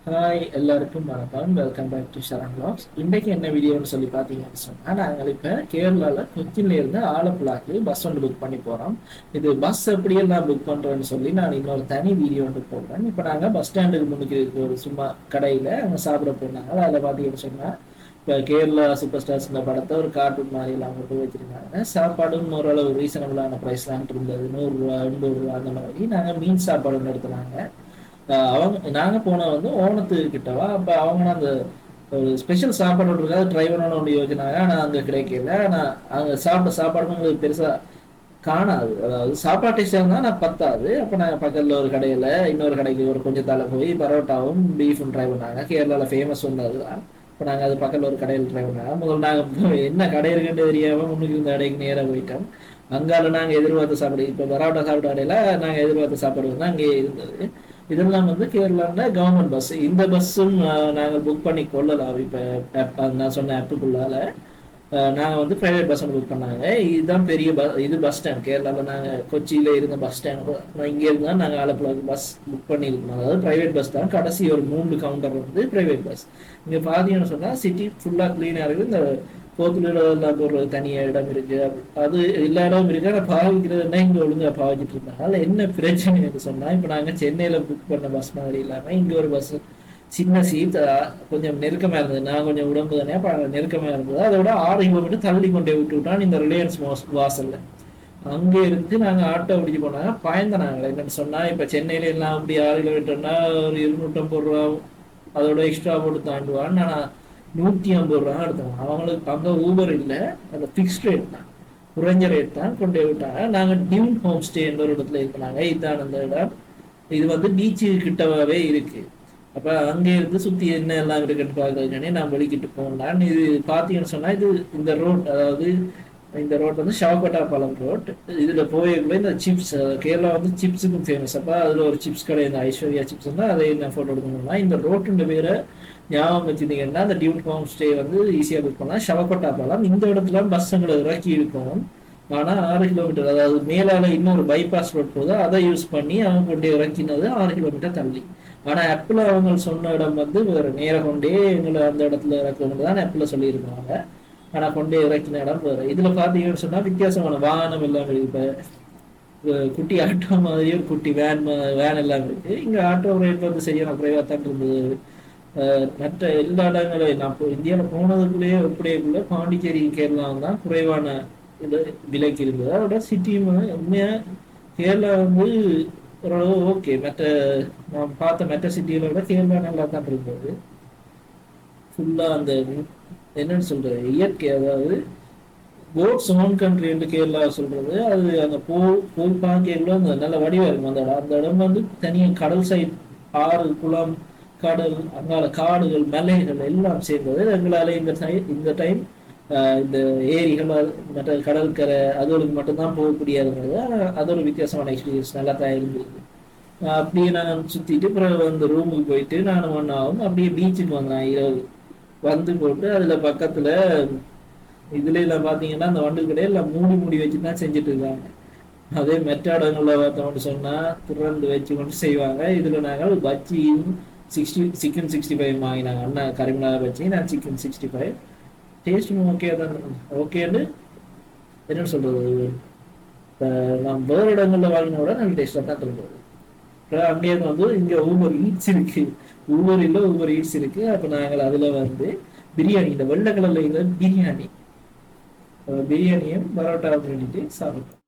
Hi எல்லாருக்கும் வணக்கம். Welcome back to Sharan vlogs. இன்றைக்கு என்ன வீடியோன்னு சொல்லி பார்த்தீங்கன்னு சொன்னால், நாங்கள் இப்போ கேரளாவில் கொச்சின்ல இருந்து ஆலப்புழாக்கு பஸ் ஒன்று புக் பண்ணி போகிறோம். இது பஸ் எப்படியெல்லாம் புக் பண்ணுறோன்னு சொல்லி நான் இன்னொரு தனி வீடியோ ஒன்று போடுறேன். இப்போ நாங்கள் பஸ் ஸ்டாண்டுக்கு முன்னுக்கு இருக்க ஒரு சும்மா கடையில் அங்கே சாப்பிட போனாங்க. அதில் பார்த்தீங்கன்னு சொன்னால், இப்போ கேரளா சூப்பர் ஸ்டார்ஸ் படத்தை ஒரு கார்ட்டூன் மாதிரி எல்லாம் கொண்டு வச்சிருந்தாங்க. சாப்பாடும் ஓரளவு ரீசனபிளான ப்ரைஸ்லாம் இருந்தது. 100 ரூபா 80 ரூபா அந்த மாதிரி. நாங்கள் மீன் சாப்பாடு ஒன்று எடுத்துனாங்க. அவங்க நாங்கள் போனால் வந்து ஓணத்துக்கு கிட்டவா. அப்போ அவங்க அந்த ஒரு ஸ்பெஷல் சாப்பாடு ஒன்று இருக்காது, டிரைவரோட ஒன்று யோசினாங்க. ஆனால் அங்கே கிடைக்கல. ஆனால் அங்கே சாப்பிட்ட சாப்பாடு உங்களுக்கு பெருசாக காணாது. அதாவது சாப்பாடு டேஸ்டாக இருந்தால் நான் பத்தாது. அப்போ நாங்கள் பக்கத்தில் ஒரு கடையில் இன்னொரு கடைக்கு ஒரு கொஞ்சம் தலை போய் பரோட்டாவும் பீஃபும் ட்ரை பண்ணாங்க. கேரளாவில் ஃபேமஸ் ஒன்று அதுதான். இப்போ நாங்கள் அது பக்கத்தில் ஒரு கடையில் ட்ரை பண்ணாங்க. முதல்ல நாங்கள் என்ன கடை இருக்குன்னு தெரியாமல் முன்னுக்கு இருந்த கடைக்கு நேராக போயிட்டோம். அங்கால நாங்கள் எதிர்பார்த்த சாப்பாடு, இப்போ பரோட்டா சாப்பிட்ட கடையில் நாங்கள் எதிர்பார்த்த சாப்பாடு வந்து அங்கே இருந்தது. இதெல்லாம் வந்து கேரளாவில் கவர்மெண்ட் பஸ். இந்த பஸ்ஸும் நாங்கள் புக் பண்ணி கொள்ளலாம். இப்போ நான் சொன்ன ஆப்புக்குள்ளால நாங்கள் வந்து ப்ரைவேட் பஸ் ஒன்று புக் பண்ணாங்க. இதுதான் பெரிய இது பஸ் ஸ்டாண்ட். கேரளாவில் நாங்கள் கொச்சியில் இருந்த பஸ் ஸ்டாண்ட் இங்கே இருந்தால் நாங்கள் ஆலப்புழாவுக்கு பஸ் புக் பண்ணியிருக்கோம். அதாவது ப்ரைவேட் பஸ் தான். கடைசி ஒரு 3 கவுண்டர் வந்து ப்ரைவேட் பஸ். இங்கே பார்த்தீங்கன்னு சொன்னால் சிட்டி ஃபுல்லாக க்ளீனாக இருக்குது. இந்த போத்துலாம் ஒரு தனியாக இடம் இருக்கு. அது எல்லா இடமும் இருக்கு. ஆனால் பாவிக்கிறதுனா இங்கே ஒழுங்காக பாவிச்சிட்டு இருந்தாங்க. அதில் என்ன பிரச்சனைன்னு சொன்னால், இப்போ நாங்கள் சென்னையில் புக் பண்ண பஸ் மாதிரி இல்லாமல் இங்கே ஒரு பஸ் சின்ன சீட் கொஞ்சம் நெருக்கமாக இருந்தது. நான் கொஞ்சம் உடம்பு தானே அப்போ நெருக்கமாக இருந்தது. அதோட 6 கிலோமீட்டர் தள்ளி கொண்டே விட்டு விட்டான் இந்த ரிலையன்ஸ் வாசல்ல. அங்கே இருந்து நாங்கள் ஆட்டோ பிடிச்சி போனாங்க. பயந்தனாங்களே என்னன்னு சொன்னால், இப்போ சென்னையில எல்லாம் அப்படி 6 கிலோமீட்டர்னா ஒரு 250 ரூபா அதோட எக்ஸ்ட்ரா போட்டு தாண்டுவான்னு. நான் 150 ரூபா எடுத்தோம். அவங்களுக்கு அங்கே ஊபர் இல்லை, அந்த ஃபிக்ஸ்ட் ரேட் தான், குறைஞ்ச ரேட் தான் கொண்டு விட்டாங்க. நாங்கள் டியூன் ஹோம் ஸ்டே என்ற ஒரு இடத்துல இருக்கிறாங்க. இதுதான் அந்த இடம். இது வந்து பீச்சு கிட்டவாவே இருக்கு. அப்போ அங்கே இருந்து சுற்றி என்ன எல்லாம் இருக்குன்னு பார்க்கறதுக்கானே நான் வெளிக்கிட்டு போனேன். இது பார்த்தீங்கன்னு சொன்னால், இது இந்த ரோட், அதாவது இந்த ரோட் வந்து ஷவகட்டா பாலம் ரோட். இதில் போயக்குள்ள இந்த சிப்ஸ், கேரளா வந்து சிப்ஸுக்கும் ஃபேமஸ். அப்போ அதில் ஒரு சிப்ஸ் கடை, இந்த ஐஸ்வர்யா சிப்ஸ் தான். அதை நான் ஃபோட்டோ எடுக்கணும்னா இந்த ரோட்டுன்ற பேரை ஞாபகம் வச்சுருந்தீங்கன்னா அந்த டியூன் ஹோம் ஸ்டே வந்து ஈஸியாக புக் பண்ணலாம். ஷவகட்டா பாலம் இந்த இடத்துல பஸ்ஸுங்களை இறக்கி இருக்கணும். ஆனால் 6 கிலோமீட்டர், அதாவது மேலால இன்னொரு பைபாஸ் ரோட் போகுது, அதை யூஸ் பண்ணி அவங்க கொண்டே இறக்கினது 6 கிலோமீட்டர் தள்ளி. ஆனால் ஆப்பிள் அவங்க சொன்ன இடம் வந்து வேறு, நேராக கொண்டே எங்களை அந்த இடத்துல இறக்கணும் தான் ஆப்பிள் சொல்லியிருக்காங்க. ஆனால் கொண்டே இறக்கின இடம் வேறு. இதில் பார்த்தீங்கன்னு சொன்னால் வித்தியாசமான வாகனம் எல்லாம் இருக்குது. இப்போ குட்டி ஆட்டோ மாதிரி ஒரு குட்டி வேன் எல்லாம் இருக்குது. இங்கே ஆட்டோ ரேட் வந்து சரியான குறைவாக தான் இருந்தது. மற்ற எல்லா இடங்களையும் நான் இப்போ இந்தியாவில் போனதுக்குள்ளேயே எப்படியேக்குள்ள பாண்டிச்சேரி கேரளாவும் தான் குறைவான இது விலைக்கு இருந்தது. அதோட சிட்டியும் உண்மையாக கேரளா வந்து ஓரளவு ஓகே. மற்ற நான் பார்த்த மற்ற சிட்டிகளை விட கேரளா நல்லா தான் இருந்தது. ஃபுல்லாக அந்த என்னன்னு சொல்றது, இயற்கை, அதாவது கோட்ஸ் ஓன் கண்ட்ரி என்று கேரளா சொல்றது. அது அந்த போய் பார்க்கல அந்த நல்ல வடிவாக இருக்கும். அந்த இடம் வந்து தனியாக கடல் சைட், ஆறு, குளம், கடல், அங்கால காடுகள், மலைகள் எல்லாம் சேர்ந்தது. எங்களால் இந்த டைம் இந்த ஏரிகள், மற்ற கடற்கரை அதோடு மட்டும்தான் போகக்கூடிய இருந்தது. அது ஒரு வித்தியாசமான எக்ஸ்பீரியன்ஸ், நல்லா தான் இருந்தது. அப்படியே நான் சுற்றிட்டு பிறகு வந்து ரூமுக்கு போயிட்டு நான் ஒன்றாகும் அப்படியே பீச்சுக்கு வந்தேன். இரவு வந்து போட்டு அதில் பக்கத்தில் இதுல எல்லாம் பார்த்தீங்கன்னா அந்த வண்டு கடையில் மூடி வச்சு தான் செஞ்சுட்டு இருக்காங்க. அதே மெட்ட இடங்களில் பார்த்தோம்னு சொன்னால் திறந்து வச்சு கொண்டு செய்வாங்க. இதில் நாங்கள் பஜ்ஜியும் சிக்கன் 65 வாங்கினாங்க. அண்ணா கரிமலா பஜ்ஜி, நான் சிக்கன் 65. டேஸ்ட்டும் ஓகே தான். ஓகேன்னு என்னன்னு சொல்கிறது, நான் வேறு இடங்களில் வாங்கின விட நல்ல டேஸ்ட்டாக தான் இருந்தது. அங்கேயே வந்து இங்கே ஊபர் ஈட்ஸ் இருக்கு. ஊபர் இல்லை, ஊபர் ஈட்ஸ் இருக்கு. அப்போ நாங்கள் அதில் வந்து பிரியாணி, இந்த வெள்ளை கலரில் பிரியாணியும் பரோட்டாவும் வேண்டிட்டு சாப்பிட்டோம்.